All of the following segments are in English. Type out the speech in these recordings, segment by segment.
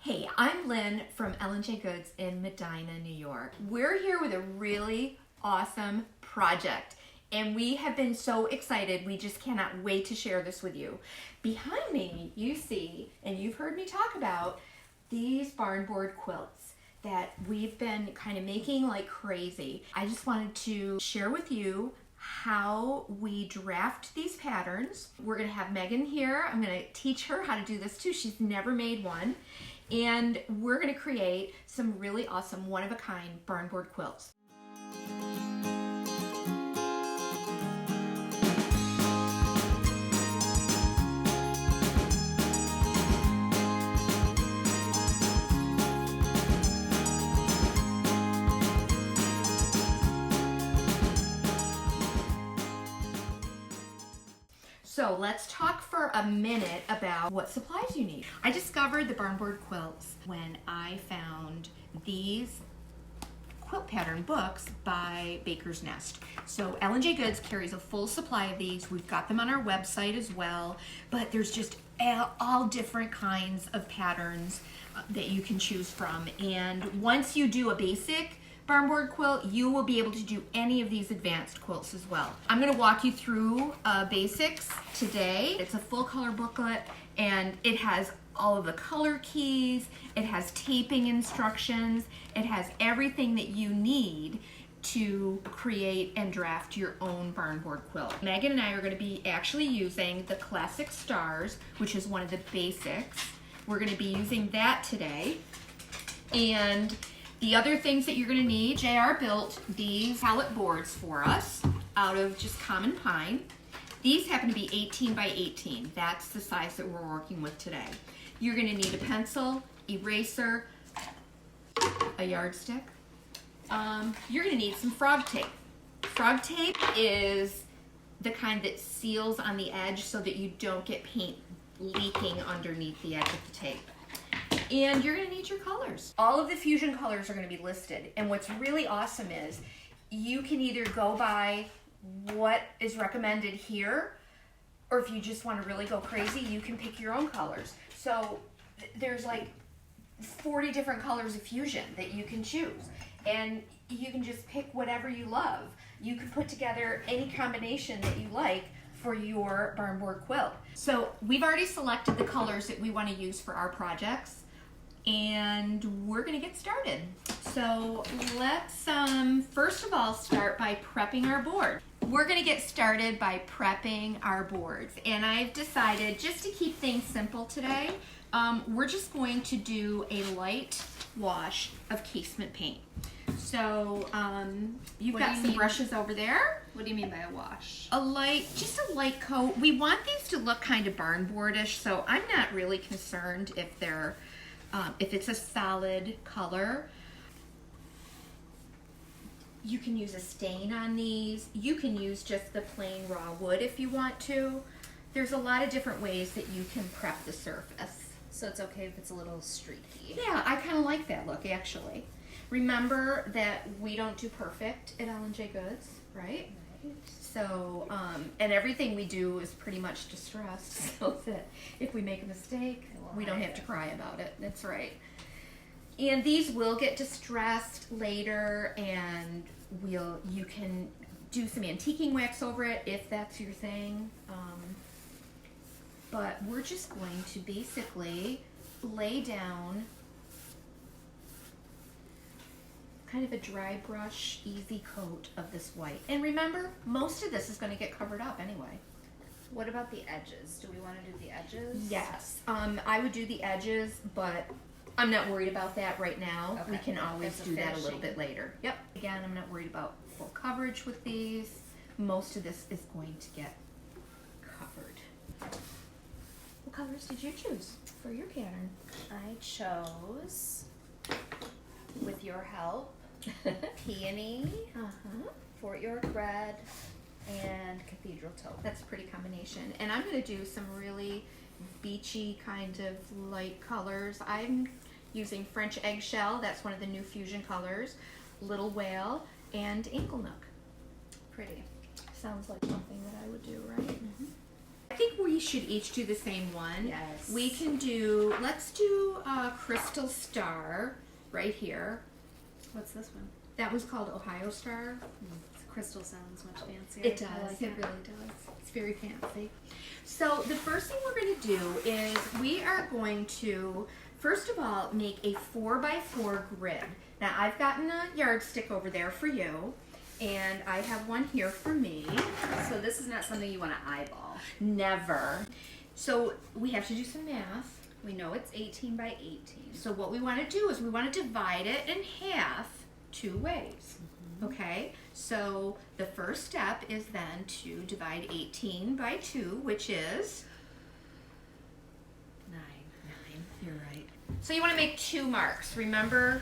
Hey, I'm Lynn from L&J Goods in Medina, New York. We're here with a really awesome project and we have been so excited. We just cannot wait to share this with you. Behind me, you see, and you've heard me talk about these barn board quilts that we've been kind of making like crazy. I just wanted to share with you how we draft these patterns. We're gonna have Megan here. I'm gonna teach her how to do this too. She's never made one. And we're gonna create some really awesome one-of-a-kind barn board quilts. So let's talk for a minute about what supplies you need. I discovered the barn board quilts when I found these quilt pattern books by Baker's Nest. So L&J Goods carries a full supply of these. We've got them on our website as well, but there's just all different kinds of patterns that you can choose from. And once you do a basic barn board quilt, you will be able to do any of these advanced quilts as well. I'm going to walk you through basics today. It's a full color booklet and it has all of the color keys, it has taping instructions, it has everything that you need to create and draft your own barn board quilt. Megan and I are going to be actually using the Classic Stars, which is one of the basics. We're going to be using that today. And the other things that you're going to need, JR built these pallet boards for us out of just common pine. These happen to be 18 by 18. That's the size that we're working with today. You're going to need a pencil, eraser, a yardstick. You're going to need some frog tape. Frog tape is the kind that seals on the edge so that you don't get paint leaking underneath the edge of the tape. And you're going to need your colors. All of the fusion colors are going to be listed. And what's really awesome is you can either go by what is recommended here, or if you just want to really go crazy, you can pick your own colors. So there's like 40 different colors of fusion that you can choose. And you can just pick whatever you love. You can put together any combination that you like for your barn board quilt. So we've already selected the colors that we want to use for our projects. And we're gonna get started. So let's first of all start by prepping our board. We're gonna get started by prepping our boards. And I've decided just to keep things simple today, we're just going to do a light wash of casement paint. So you've got some brushes over there. What do you mean by a wash? Just a light coat. We want these to look kind of barn boardish, so I'm not really concerned if they're if it's a solid color. You can use a stain on these. You can use just the plain raw wood if you want to. There's a lot of different ways that you can prep the surface. So it's okay if it's a little streaky. Yeah, I kind of like that look actually. Remember that we don't do perfect at L&J Goods, right? So, and everything we do is pretty much distressed, so that if we make a mistake, we don't have to cry about it. That's right. And these will get distressed later, and you can do some antiquing wax over it if that's your thing. But we're just going to basically lay down kind of a dry brush, easy coat of this white. And remember, most of this is going to get covered up anyway. What about the edges? Do we want to do the edges? Yes, I would do the edges, but I'm not worried about that right now. Okay. We can always do that a little bit later. Yep. Again, I'm not worried about full coverage with these. Most of this is going to get covered. What colors did you choose for your pattern? I chose, with your help, peony, Fort York red, and cathedral taupe. That's a pretty combination. And I'm going to do some really beachy kind of light colors. I'm using French eggshell. That's one of the new fusion colors. Little whale and ankle nook. Pretty. Sounds like something that I would do, right? think we should each do the same one. Yes. We can do, let's do a Crystal Star right here. What's this one? That one's called Ohio Star. Crystal sounds much fancier. It does. I like It it. really does. It's very fancy. So the first thing we're going to do is we are going to, first of all, make a 4x4 grid. Now I've gotten a yardstick over there for you, and I have one here for me. So this is not something you want to eyeball. Never. So we have to do some math. We know it's 18 by 18. So what we want to do is we want to divide it in half 2 ways. Okay, so the first step is then to divide 18 by 2, which is 9. 9. You're right. So you want to make 2 marks. Remember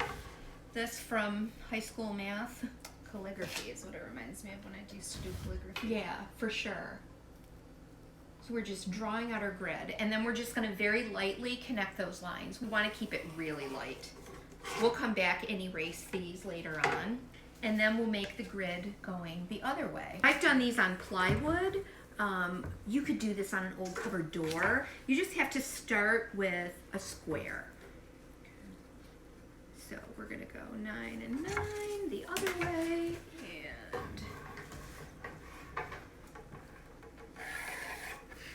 this from high school math? Calligraphy is what it reminds me of when I used to do calligraphy. Yeah, for sure. So we're just drawing out our grid, and then we're just going to very lightly connect those lines. We want to keep it really light. We'll come back and erase these later on, and then we'll make the grid going the other way. I've done these on plywood. You could do this on an old cupboard door. You just have to start with a square. So we're going to go 9 and 9 the other way, and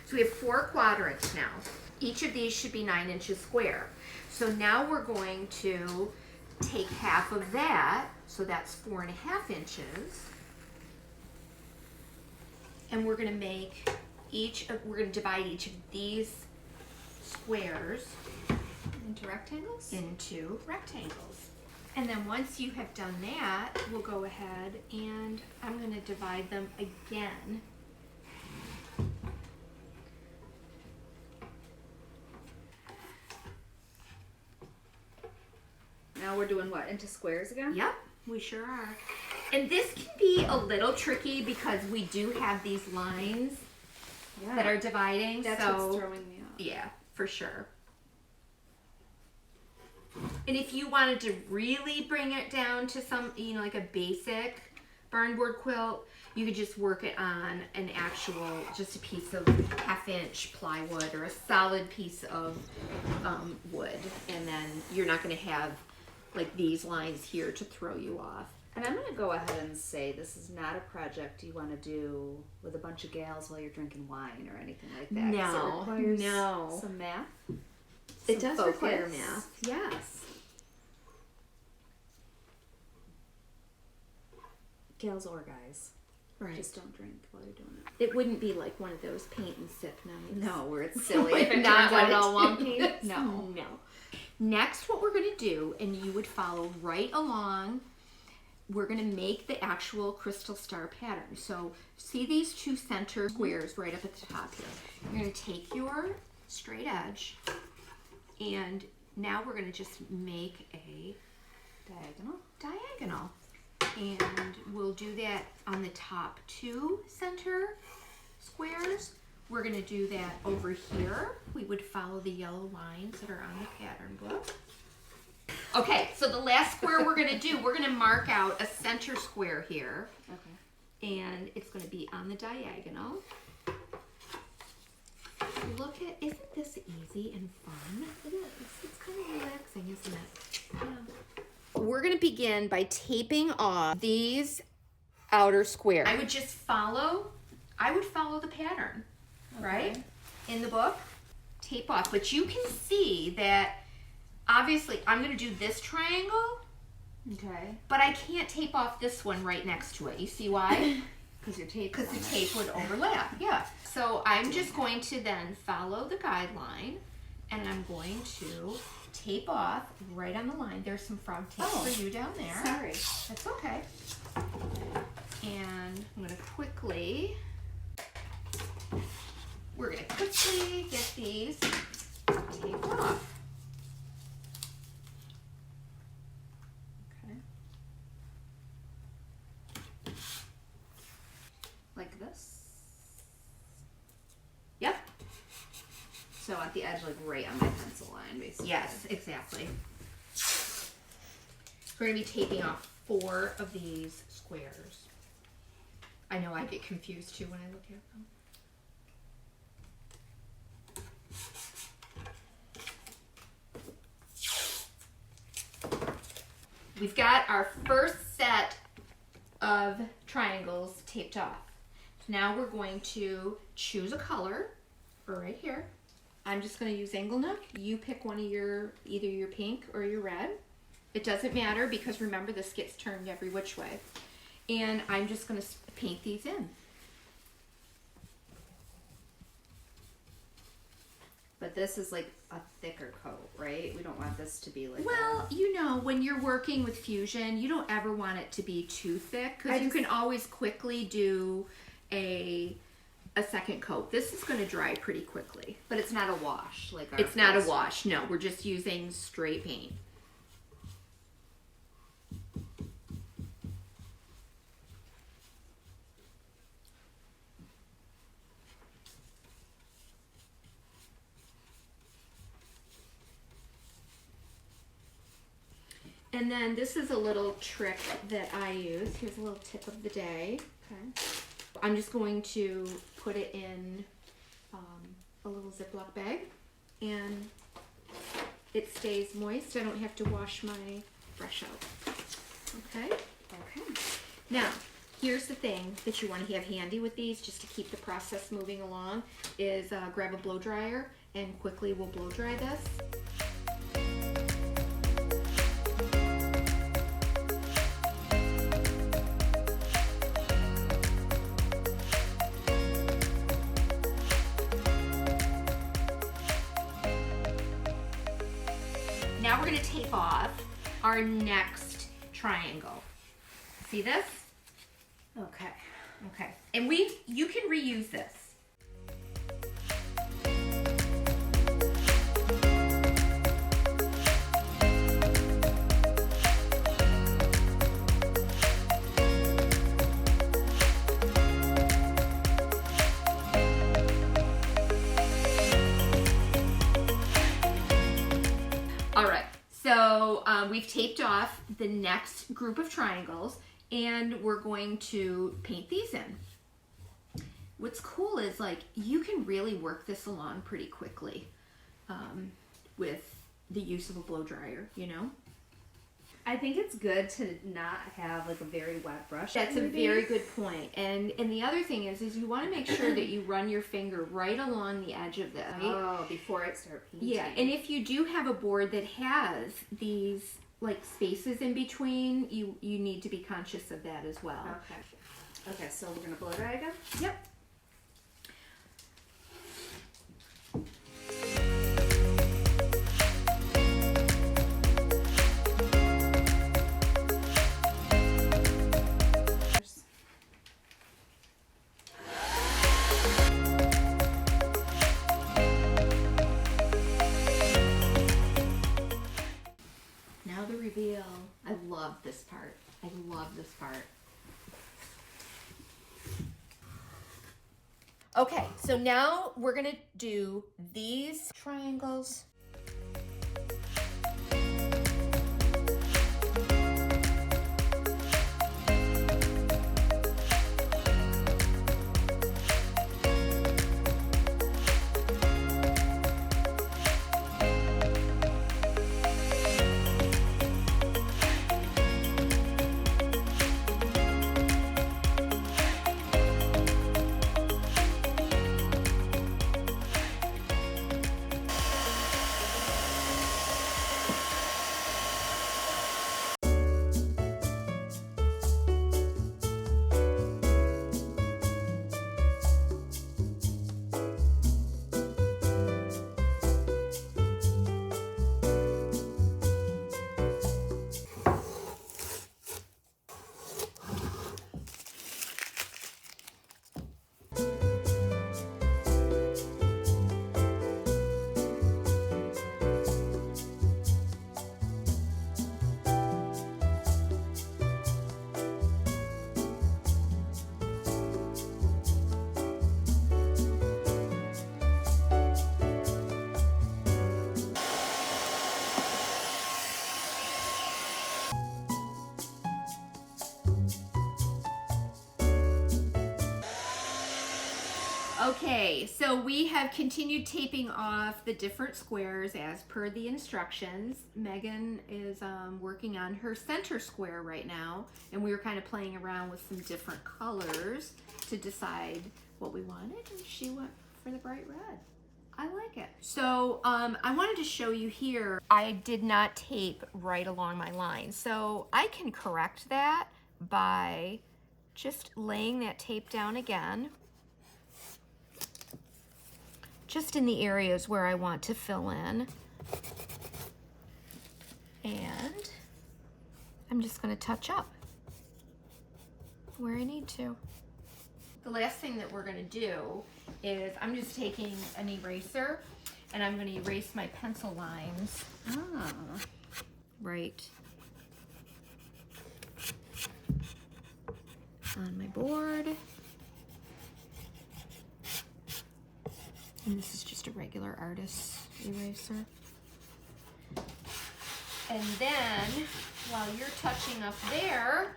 so we have 4 quadrants now. Each of these should be 9 inches square. So now we're going to take half of that, so that's 4.5 inches, and we're going to make we're going to divide each of these squares Into rectangles? into rectangles. And then once you have done that, we'll go ahead and I'm going to divide them again. Now we're doing what? Into squares again? Yep, we sure are. And this can be a little tricky because we do have these lines Yeah. that are dividing. That's so what's throwing me off. yeah, for sure. And if you wanted to really bring it down to some, like a basic barn board quilt, you could just work it on an actual, just a piece of 1/2 inch plywood or a solid piece of wood. And then you're not going to have like these lines here to throw you off. And I'm going to go ahead and say this is not a project you want to do with a bunch of gals while you're drinking wine or anything like that. 'Cause No, it requires no. some math. It some does require focus. math, yes. Gals or guys. Right. Just don't drink while you're doing it. It wouldn't be like one of those paint and sip nights. No, where it's silly. If if it not turns out what all it wonky. is. No. No. Next, what we're going to do, and you would follow right along, we're going to make the actual crystal star pattern. So see these 2 center squares right up at the top here. You're going to take your straight edge, and now we're going to just make a diagonal. And we'll do that on the top 2 center squares. We're going to do that over here. We would follow the yellow lines that are on the pattern book. Okay, so the last square we're going to do, we're going to mark out a center square here. Okay. And it's going to be on the diagonal. Look at, isn't this easy and fun? It is. It's kind of relaxing, isn't it? Yeah. We're going to begin by taping off these outer squares. I would just follow the pattern, right? In the book, tape off. But you can see that obviously I'm going to do this triangle, Okay. but I can't tape off this one right next to it. You see why? Because your tape. Because the tape would overlap, yeah. So I'm just going to then follow the guideline, and I'm going to tape off right on the line. There's some frog tape for you down there. Sorry. That's okay. And we're going to quickly get these taped off. Okay. Like this. Yep. So at the edge, like right on my pencil line, basically. Yes, exactly. We're going to be taping off 4 of these squares. I know I get confused too when I look at them. we've got our first set of triangles taped off. Now we're going to choose a color for right here. I'm just going to use Angle Nook. You pick one of either your pink or your red. It doesn't matter because remember this gets turned every which way. And I'm just going to paint these in. But this is like a thicker coat, right? We don't want this to be like Well, you know, when you're working with fusion, you don't ever want it to be too thick because you can always quickly do a second coat. This is going to dry pretty quickly. But it's not a wash. Like It's not a wash, no. We're just using straight paint. And then this is a little trick that I use. Here's a little tip of the day. Okay. I'm just going to put it in a little Ziploc bag and it stays moist. I don't have to wash my brush out. Okay? Okay. Now, here's the thing that you want to have handy with these just to keep the process moving along is grab a blow dryer and quickly we'll blow dry this. Now we're going to tape off our next triangle. See this? Okay. Okay. And you can reuse this. All right, so we've taped off the next group of triangles and we're going to paint these in. What's cool is like you can really work this along pretty quickly with the use of a blow dryer, you know? I think it's good to not have like a very wet brush. That's a very good point. And the other thing is you want to make sure that you run your finger right along the edge of this. Right? Oh, before I start painting. Yeah, and if you do have a board that has these like spaces in between, you need to be conscious of that as well. Okay. Okay, so we're gonna blow dry again? Yep. Now the reveal. I love this part. I love this part. Okay, so now we're gonna do these triangles. Okay, so we have continued taping off the different squares as per the instructions. Megan is working on her center square right now, and we were kind of playing around with some different colors to decide what we wanted, and she went for the bright red. I like it. So I wanted to show you here, I did not tape right along my line. So I can correct that by just laying that tape down again, just in the areas where I want to fill in. And I'm just gonna touch up where I need to. The last thing that we're gonna do is I'm just taking an eraser and I'm gonna erase my pencil lines. Right on my board. And this is just a regular artist's eraser. And then, while you're touching up there,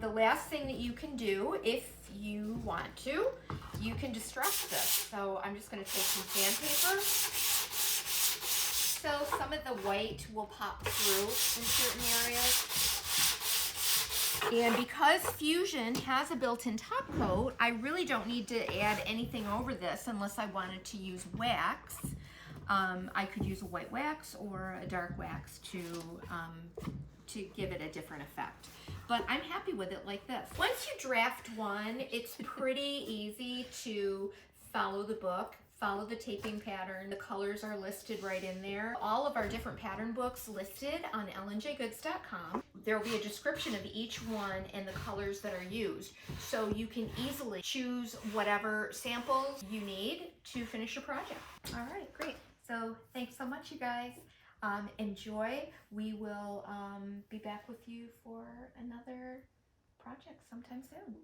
the last thing that you can do, if you want to, you can distress this. So I'm just going to take some sandpaper. So some of the white will pop through in certain areas. And because Fusion has a built-in top coat, I really don't need to add anything over this unless I wanted to use wax. I could use a white wax or a dark wax to give it a different effect. But I'm happy with it like this. Once you draft one, it's pretty easy to follow the book, follow the taping pattern. The colors are listed right in there. All of our different pattern books listed on lnjgoods.com. There will be a description of each one and the colors that are used. So you can easily choose whatever samples you need to finish your project. All right, great. So thanks so much, you guys. Enjoy. We will be back with you for another project sometime soon.